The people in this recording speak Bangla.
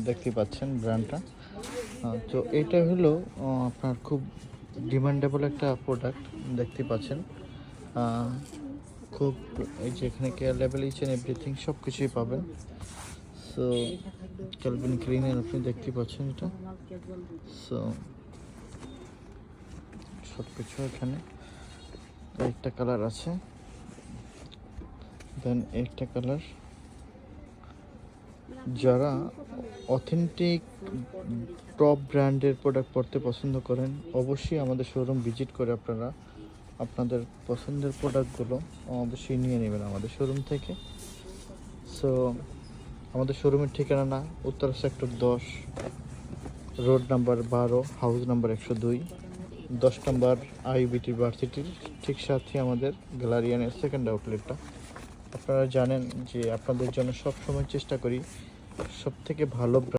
দেখতে পাচ্ছেন ব্র্যান্ডটা। তো এটা হলো আপনার খুব ডিমান্ডেবল একটা প্রোডাক্ট দেখতে পাচ্ছেন। খুব এই যে এখানে care level each and everything সব কিছুই পাবেন। সো ক্যালভিন ক্লিনের আপনি দেখতে পাচ্ছেন এটা। সো সব কিছু এখানে একটা কালার আছে, দেন একটা কালার। যারা অথেন্টিক টপ ব্র্যান্ডের প্রোডাক্ট পরতে পছন্দ করেন অবশ্যই আমাদের শোরুম ভিজিট করে আপনারা আপনাদের পছন্দের প্রোডাক্টগুলো অবশ্যই নিয়ে নেবেন আমাদের শোরুম থেকে। সো আমাদের শোরুমের ঠিকানা Uttara sector 10, road number 12, house number 102, 10 নম্বর আইবিটি ভার্সিটির ঠিক সাথে আমাদের গ্যালারিয়ানের সেকেন্ড আউটলেটটা। আপনারা জানেন যে আপনাদের জন্য সব সময় চেষ্টা করি সব থেকে ভালো